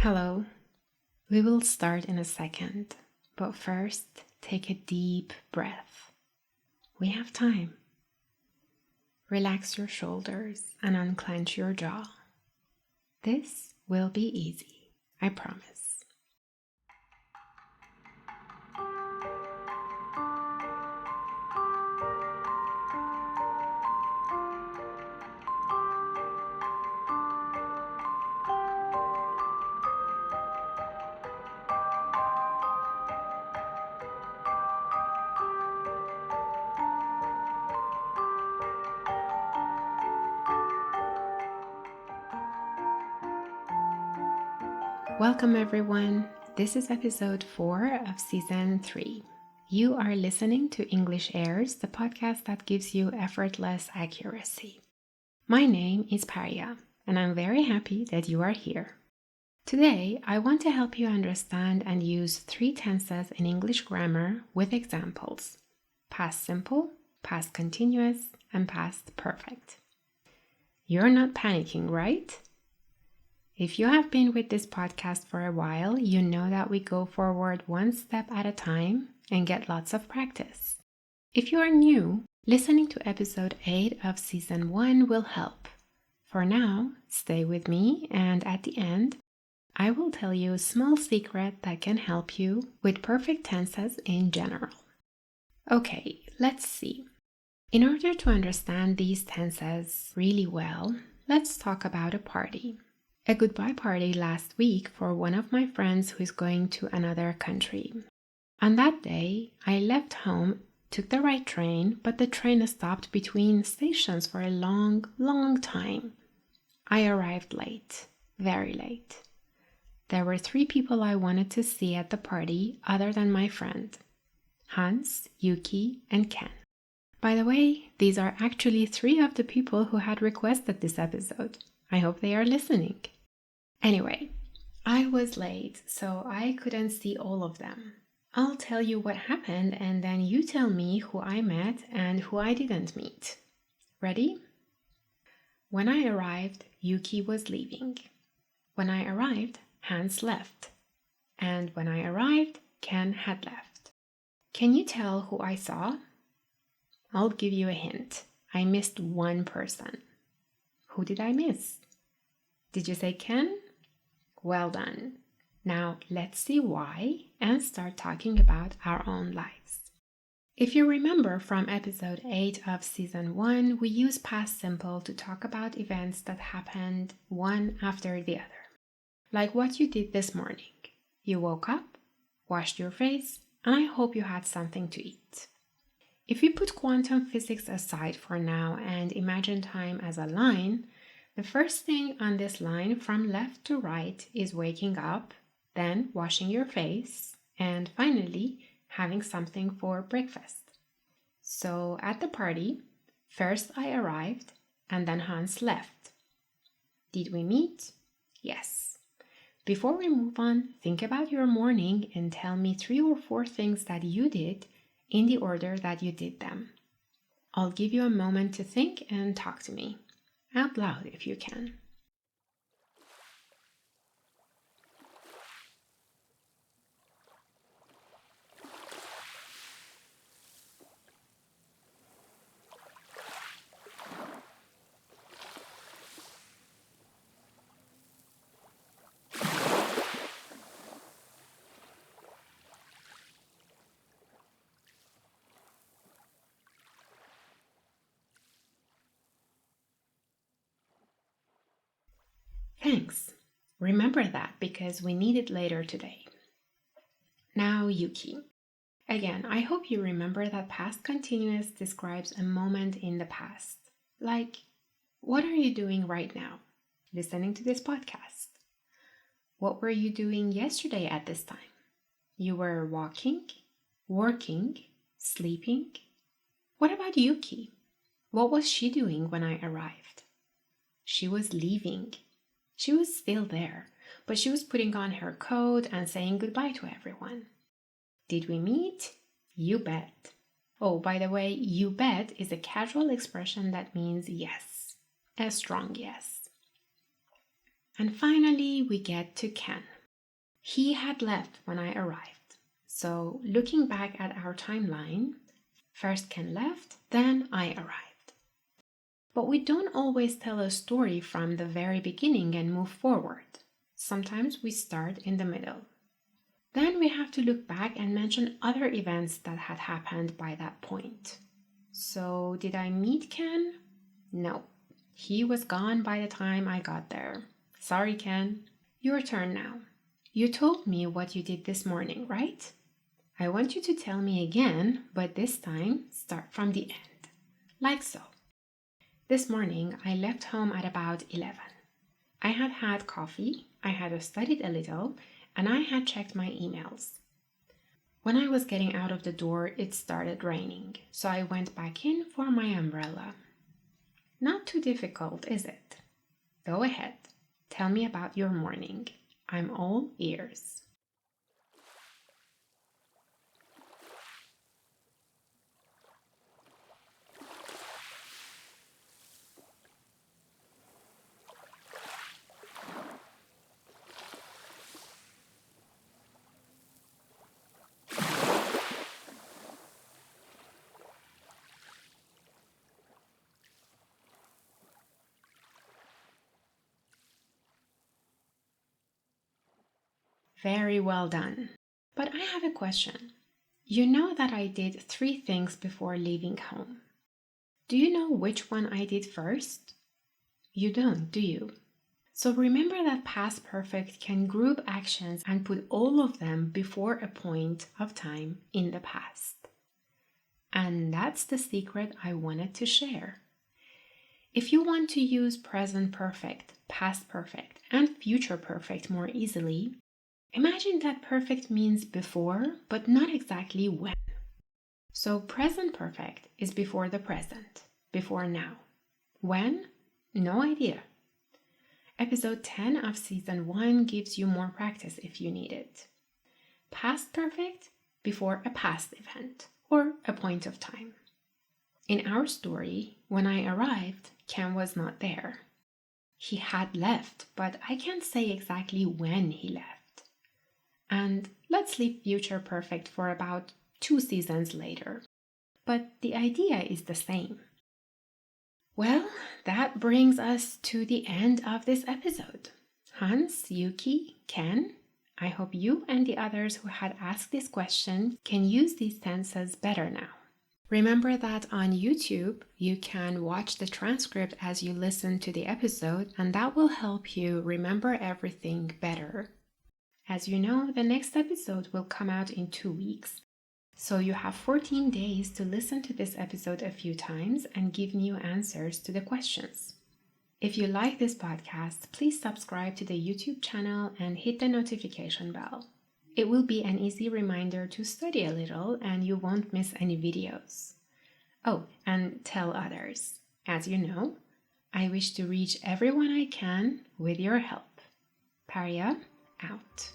Hello. We will start in a second, but first take a deep breath. We have time. Relax your shoulders and unclench your jaw. This will be easy, I promise. Welcome everyone. This is episode 4 of season 3. You are listening to English Airs, the podcast that gives you effortless accuracy. My name is Paria, and I'm very happy that you are here. Today, I want to help you understand and use 3 tenses in English grammar with examples: past simple, past continuous, and past perfect. You're not panicking, right? If you have been with this podcast for a while, you know that we go forward one step at a time and get lots of practice. If you are new, listening to episode 8 of season 1 will help. For now, stay with me, and at the end, I will tell you a small secret that can help you with perfect tenses in general. Okay, let's see. In order to understand these tenses really well, let's talk about a party. A goodbye party last week for one of my friends who is going to another country. On that day, I left home, took the right train, but the train stopped between stations for a long time. I arrived late, very late. There were 3 people I wanted to see at the party other than my friend: Hans, Yuki, and Ken. By the way, these are actually 3 of the people who had requested this episode. I hope they are listening. Anyway, I was late, so I couldn't see all of them. I'll tell you what happened, and then you tell me who I met and who I didn't meet. Ready? When I arrived, Yuki was leaving. When I arrived, Hans left. And when I arrived, Ken had left. Can you tell who I saw? I'll give you a hint. I missed one person. Who did I miss? Did you say Ken? Well done. Now let's see why and start talking about our own lives. If you remember from episode 8 of season 1, we use past simple to talk about events that happened one after the other. Like what you did this morning. You woke up, washed your face, and I hope you had something to eat. If we put quantum physics aside for now and imagine time as a line, the first thing on this line from left to right is waking up, then washing your face, and finally having something for breakfast. So at the party, first I arrived and then Hans left. Did we meet? Yes. Before we move on, think about your morning and tell me 3 or 4 things that you did in the order that you did them. I'll give you a moment to think and talk to me. Out loud if you can. Thanks. Remember that because we need it later today. Now, Yuki. Again, I hope you remember that past continuous describes a moment in the past. Like, what are you doing right now? Listening to this podcast. What were you doing yesterday at this time? You were walking, working, sleeping. What about Yuki? What was she doing when I arrived? She was leaving. She was still there, but she was putting on her coat and saying goodbye to everyone. Did we meet? You bet. Oh, by the way, you bet is a casual expression that means yes, a strong yes. And finally, we get to Ken. He had left when I arrived. So looking back at our timeline, first Ken left, then I arrived. But we don't always tell a story from the very beginning and move forward. Sometimes we start in the middle. Then we have to look back and mention other events that had happened by that point. So did I meet Ken? No. He was gone by the time I got there. Sorry, Ken. Your turn now. You told me what you did this morning, right? I want you to tell me again, but this time start from the end. Like so. This morning I left home at about 11. I had had coffee, I had studied a little, and I had checked my emails. When I was getting out of the door, it started raining, so I went back in for my umbrella. Not too difficult, is it? Go ahead. Tell me about your morning. I'm all ears. Very well done. But I have a question. You know that I did 3 things before leaving home. Do you know which one I did first? You don't, do you? So remember that past perfect can group actions and put all of them before a point of time in the past. And that's the secret I wanted to share. If you want to use present perfect, past perfect, and future perfect more easily, imagine that perfect means before, but not exactly when. So present perfect is before the present, before now. When? No idea. Episode 10 of Season 1 gives you more practice if you need it. Past perfect, before a past event or a point of time. In our story, when I arrived, Ken was not there. He had left, but I can't say exactly when he left. And let's leave future perfect for about 2 seasons later. But the idea is the same. Well, that brings us to the end of this episode. Hans, Yuki, Ken, I hope you and the others who had asked this question can use these tenses better now. Remember that on YouTube, you can watch the transcript as you listen to the episode, and that will help you remember everything better. As you know, the next episode will come out in 2 weeks. So you have 14 days to listen to this episode a few times and give new answers to the questions. If you like this podcast, please subscribe to the YouTube channel and hit the notification bell. It will be an easy reminder to study a little and you won't miss any videos. Oh, and tell others. As you know, I wish to reach everyone I can with your help. Paria, out.